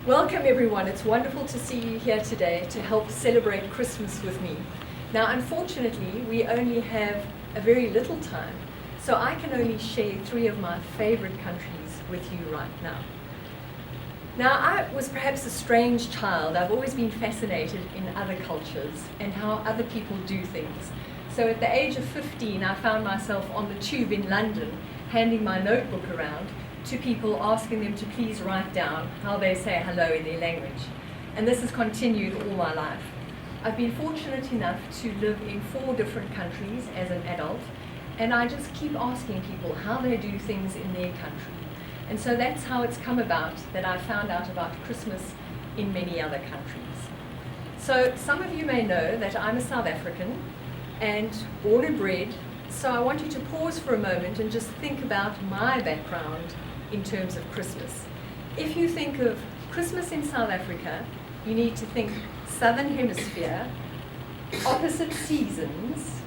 Welcome everyone, it's wonderful to see you here today to help celebrate Christmas with me. Now unfortunately we only have a very little time, so I can only share 3 of my favorite countries with you right now. Now I was perhaps a strange child. I've always been fascinated in other cultures and how other people do things. So at the age of 15 I found myself on the tube in London handing my notebook around to people, asking them to please write down how they say hello in their language. And this has continued all my life. I've been fortunate enough to live in 4 different countries as an adult, and I just keep asking people how they do things in their country. And so that's how it's come about that I found out about Christmas in many other countries. So some of you may know that I'm a South African and born and bred, so I want you to pause for a moment and just think about my background in terms of Christmas. If you think of Christmas in South Africa, you need to think Southern Hemisphere, opposite seasons,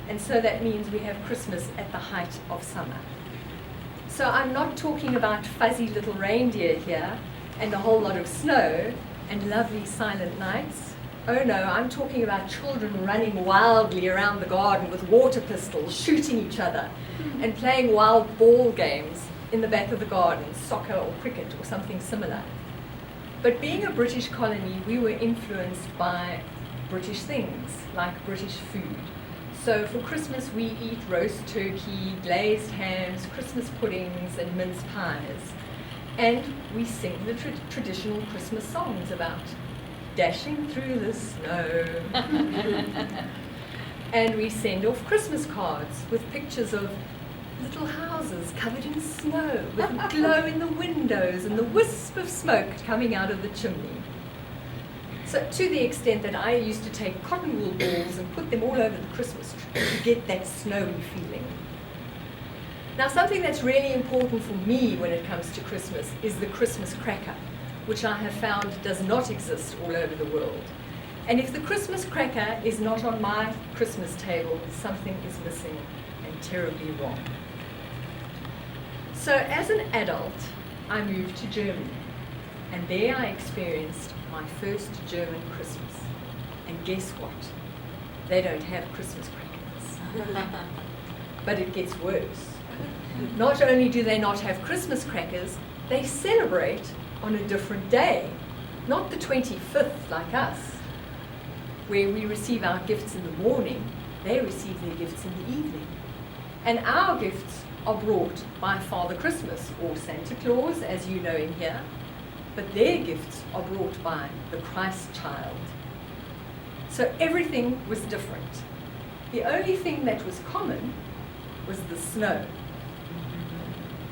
and so that means we have Christmas at the height of summer. So I'm not talking about fuzzy little reindeer here and a whole lot of snow and lovely silent nights. Oh no, I'm talking about children running wildly around the garden with water pistols, shooting each other and playing wild ball games in the back of the garden, soccer or cricket or something similar. But being a British colony, we were influenced by British things, like British food. So for Christmas we eat roast turkey, glazed hams, Christmas puddings and mince pies. And we sing the traditional Christmas songs about dashing through the snow. And we send off Christmas cards with pictures of little houses covered in snow with glow in the windows and the wisp of smoke coming out of the chimney. So to the extent that I used to take cotton wool balls and put them all over the Christmas tree to get that snowy feeling. Now something that's really important for me when it comes to Christmas is the Christmas cracker, which I have found does not exist all over the world. And if the Christmas cracker is not on my Christmas table, something is missing and terribly wrong. So as an adult, I moved to Germany, and there I experienced my first German Christmas. And guess what? They don't have Christmas crackers. But it gets worse. Not only do they not have Christmas crackers, they celebrate on a different day, not the 25th like us, where we receive our gifts in the morning. They receive their gifts in the evening. And our gifts are brought by Father Christmas, or Santa Claus, as you know him here, but their gifts are brought by the Christ child. So everything was different. The only thing that was common was the snow.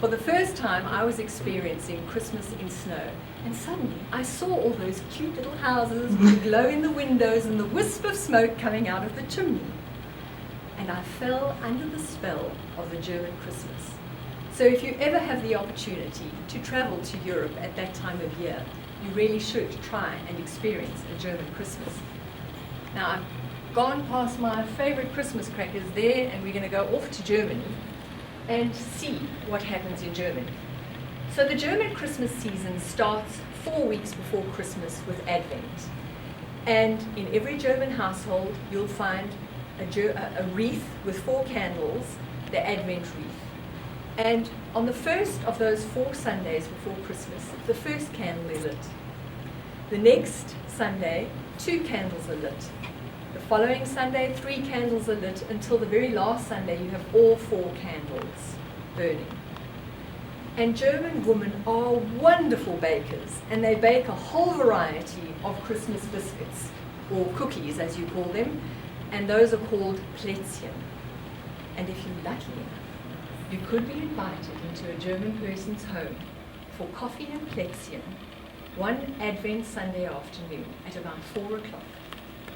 For the first time I was experiencing Christmas in snow, and suddenly I saw all those cute little houses with the glow in the windows and the wisp of smoke coming out of the chimney. And I fell under the spell of the German Christmas. So if you ever have the opportunity to travel to Europe at that time of year, you really should try and experience a German Christmas. Now I've gone past my favorite Christmas crackers there, and we're going to go off to Germany and see what happens in Germany. So the German Christmas season starts 4 weeks before Christmas with Advent. And in every German household you'll find a wreath with 4 candles, the Advent wreath. And on the first of those 4 Sundays before Christmas, the first candle is lit. The next Sunday, 2 candles are lit. The following Sunday, 3 candles are lit, until the very last Sunday you have all 4 candles burning. And German women are wonderful bakers, and they bake a whole variety of Christmas biscuits, or cookies as you call them, and those are called Plätzchen. And if you're lucky enough, you could be invited into a German person's home for coffee and Plätzchen one Advent Sunday afternoon at about 4 o'clock.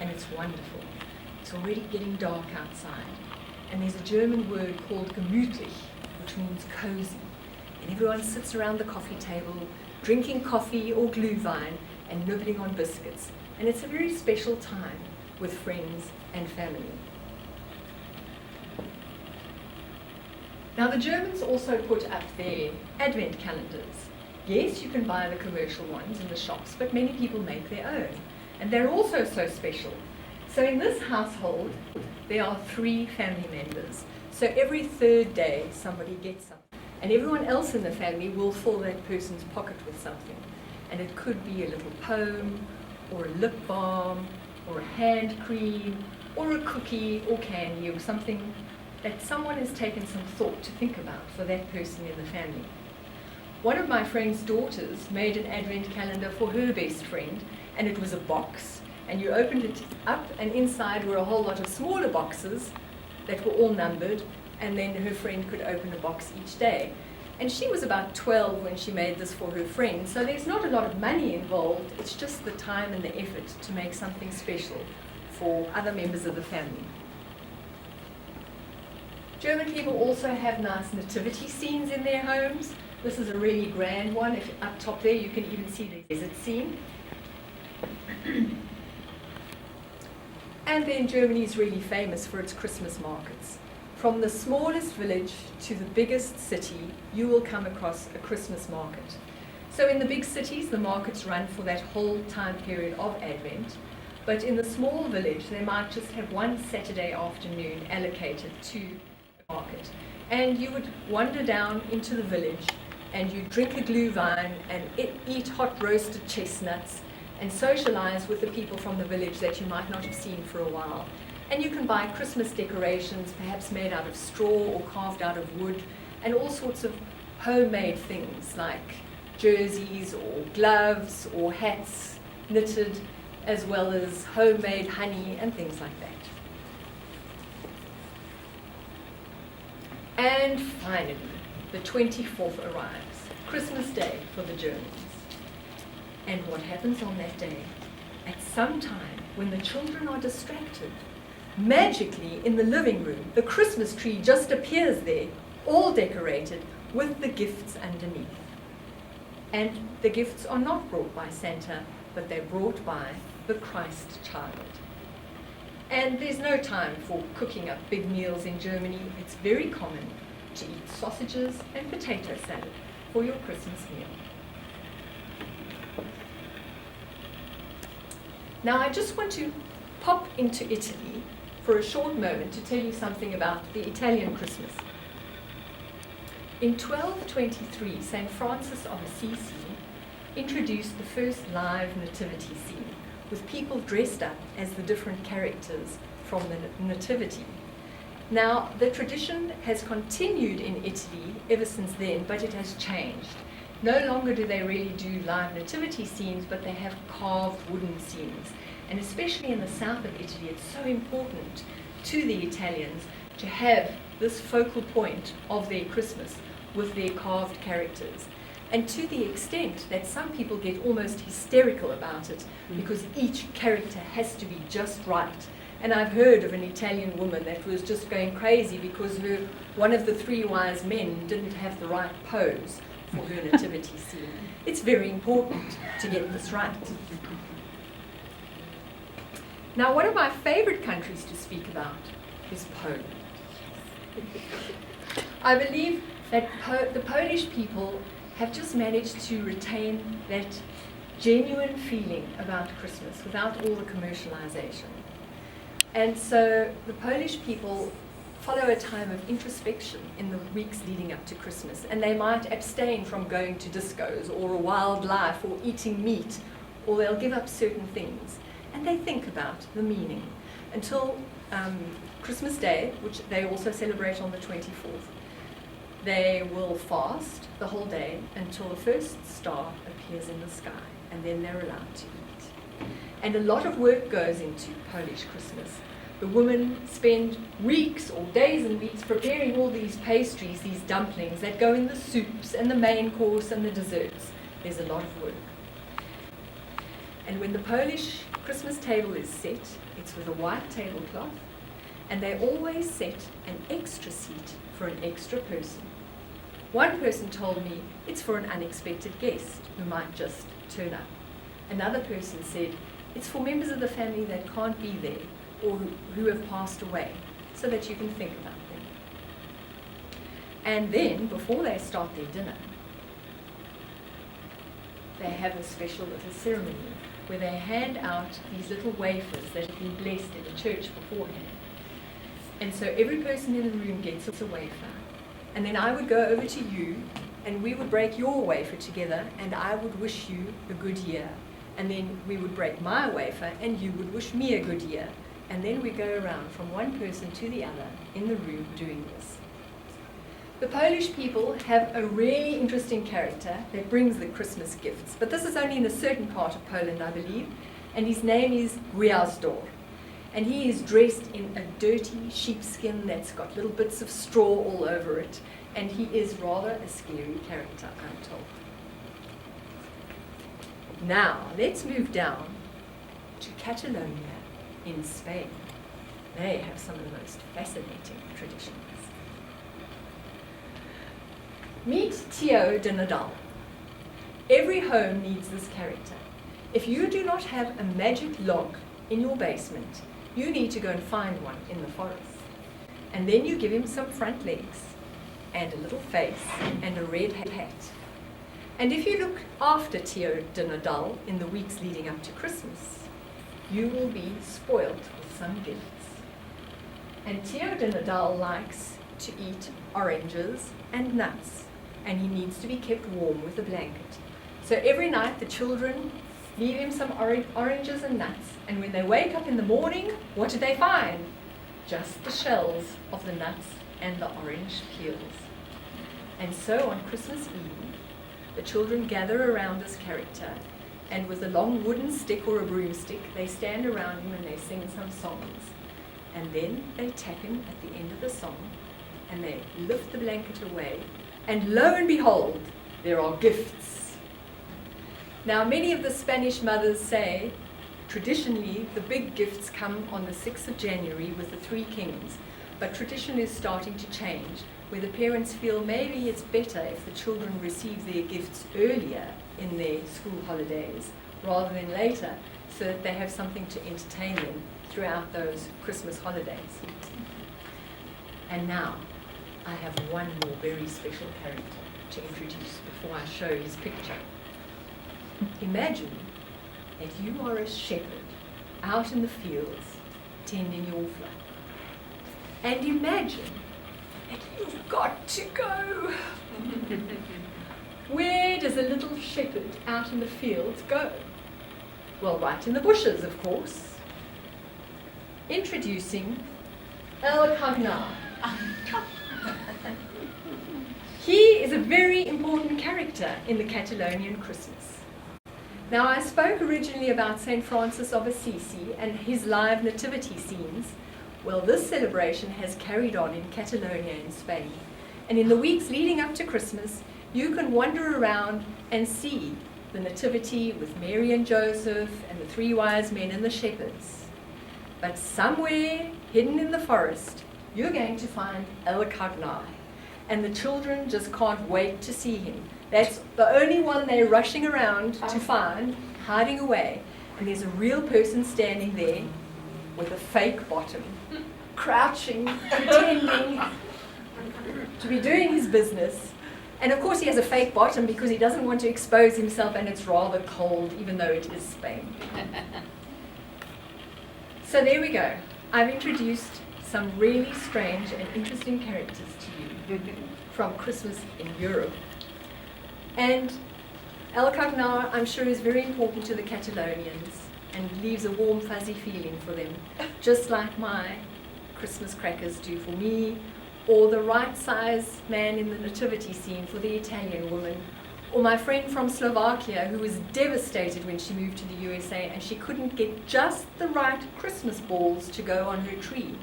And it's wonderful. It's already getting dark outside. And there's a German word called gemütlich, which means cozy. And everyone sits around the coffee table, drinking coffee or glühwein and nibbling on biscuits. And it's a very special time with friends and family. Now the Germans also put up their Advent calendars. Yes, you can buy the commercial ones in the shops, but many people make their own. And they're also so special. So in this household, there are 3 family members. So every 3rd day, somebody gets something. And everyone else in the family will fill that person's pocket with something. And it could be a little poem, or a lip balm, or a hand cream, or a cookie, or candy, or something that someone has taken some thought to think about for that person in the family. One of my friend's daughters made an advent calendar for her best friend, and it was a box, and you opened it up, and inside were a whole lot of smaller boxes that were all numbered, and then her friend could open a box each day. And she was about 12 when she made this for her friend, so there's not a lot of money involved, it's just the time and the effort to make something special for other members of the family. German people also have nice nativity scenes in their homes. This is a really grand one. If up top there you can even see the desert scene. And then Germany is really famous for its Christmas markets. From the smallest village to the biggest city, you will come across a Christmas market. So in the big cities, the markets run for that whole time period of Advent. But in the small village, they might just have one Saturday afternoon allocated to the market. And you would wander down into the village and you drink a glühwein and eat hot roasted chestnuts and socialize with the people from the village that you might not have seen for a while. And you can buy Christmas decorations, perhaps made out of straw or carved out of wood, and all sorts of homemade things like jerseys or gloves or hats knitted, as well as homemade honey and things like that. And finally, the 24th arrives, Christmas Day for the Germans. And what happens on that day? At some time, when the children are distracted, magically in the living room, the Christmas tree just appears there, all decorated with the gifts underneath. And the gifts are not brought by Santa, but they're brought by the Christ child. And there's no time for cooking up big meals in Germany. It's very common to eat sausages and potato salad for your Christmas meal. Now I just want to pop into Italy for a short moment to tell you something about the Italian Christmas. In 1223, St. Francis of Assisi introduced the first live nativity scene with people dressed up as the different characters from the nativity. Now, the tradition has continued in Italy ever since then, but it has changed. No longer do they really do live nativity scenes, but they have carved wooden scenes. And especially in the south of Italy, it's so important to the Italians to have this focal point of their Christmas with their carved characters. And to the extent that some people get almost hysterical about it because each character has to be just right. And I've heard of an Italian woman that was just going crazy because one of the 3 wise men didn't have the right pose for her nativity scene. It's very important to get this right. Now, one of my favorite countries to speak about is Poland. I believe that the Polish people have just managed to retain that genuine feeling about Christmas without all the commercialization. And so the Polish people follow a time of introspection in the weeks leading up to Christmas, and they might abstain from going to discos or a wild life or eating meat, or they'll give up certain things, and they think about the meaning until Christmas Day, which they also celebrate on the 24th. They will fast the whole day until the first star appears in the sky, and then they're allowed to eat. And a lot of work goes into Polish Christmas. The women spend weeks or days and weeks preparing all these pastries, these dumplings that go in the soups and the main course and the desserts. There's a lot of work. And when the Polish Christmas table is set, it's with a white tablecloth, and they always set an extra seat for an extra person. One person told me it's for an unexpected guest who might just turn up. Another person said it's for members of the family that can't be there or who have passed away, so that you can think about them. And then, before they start their dinner, they have a special little ceremony where they hand out these little wafers that have been blessed in the church beforehand. And so every person in the room gets a wafer. And then I would go over to you, and we would break your wafer together, and I would wish you a good year. And then we would break my wafer, and you would wish me a good year. And then we go around from one person to the other in the room doing this. The Polish people have a really interesting character that brings the Christmas gifts, but this is only in a certain part of Poland, I believe, and his name is Gwiazdor. And he is dressed in a dirty sheepskin that's got little bits of straw all over it, and he is rather a scary character, I'm told. Now, let's move down to Catalonia in Spain. They have some of the most fascinating traditions. Meet Tio de Nadal. Every home needs this character. If you do not have a magic log in your basement, you need to go and find one in the forest. And then you give him some front legs, and a little face, and a red hat. And if you look after Tio de Nadal in the weeks leading up to Christmas, you will be spoilt with some gifts. And Tio de Nadal likes to eat oranges and nuts, and he needs to be kept warm with a blanket. So every night the children leave him some oranges and nuts, and when they wake up in the morning, what do they find? Just the shells of the nuts and the orange peels. And so on Christmas Eve, the children gather around this character, and with a long wooden stick or a broomstick, they stand around him and they sing some songs. And then they tap him at the end of the song, and they lift the blanket away, and lo and behold, there are gifts. Now, many of the Spanish mothers say, traditionally, the big gifts come on the 6th of January with the three kings, but tradition is starting to change, where the parents feel maybe it's better if the children receive their gifts earlier in their school holidays rather than later, so that they have something to entertain them throughout those Christmas holidays. And now, I have one more very special character to introduce before I show his picture. Imagine that you are a shepherd out in the fields tending your flock. And imagine that you've got to go. Where does a little shepherd out in the fields go? Well, right in the bushes, of course. Introducing El Cagnar. He is a very important character in the Catalonian Christmas. Now, I spoke originally about St. Francis of Assisi and his live nativity scenes. Well, this celebration has carried on in Catalonia in Spain. And in the weeks leading up to Christmas, you can wander around and see the nativity with Mary and Joseph and the three wise men and the shepherds. But somewhere hidden in the forest, you're going to find El Cagnar. And the children just can't wait to see him. That's the only one they're rushing around to find, hiding away. And there's a real person standing there with a fake bottom, crouching, pretending to be doing his business. And of course he has a fake bottom because he doesn't want to expose himself, and it's rather cold, even though it is Spain. So there we go. I've introduced some really strange and interesting characters to you from Christmas in Europe. And El Cagnar, I'm sure, is very important to the Catalonians and leaves a warm, fuzzy feeling for them, just like my Christmas crackers do for me, or the right-sized man in the nativity scene for the Italian woman, or my friend from Slovakia who was devastated when she moved to the USA and she couldn't get just the right Christmas balls to go on her tree.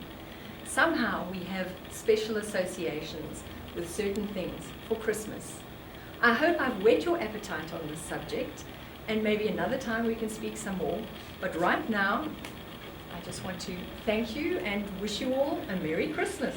Somehow we have special associations with certain things for Christmas. I hope I've whet your appetite on this subject, and maybe another time we can speak some more. But right now, I just want to thank you and wish you all a Merry Christmas.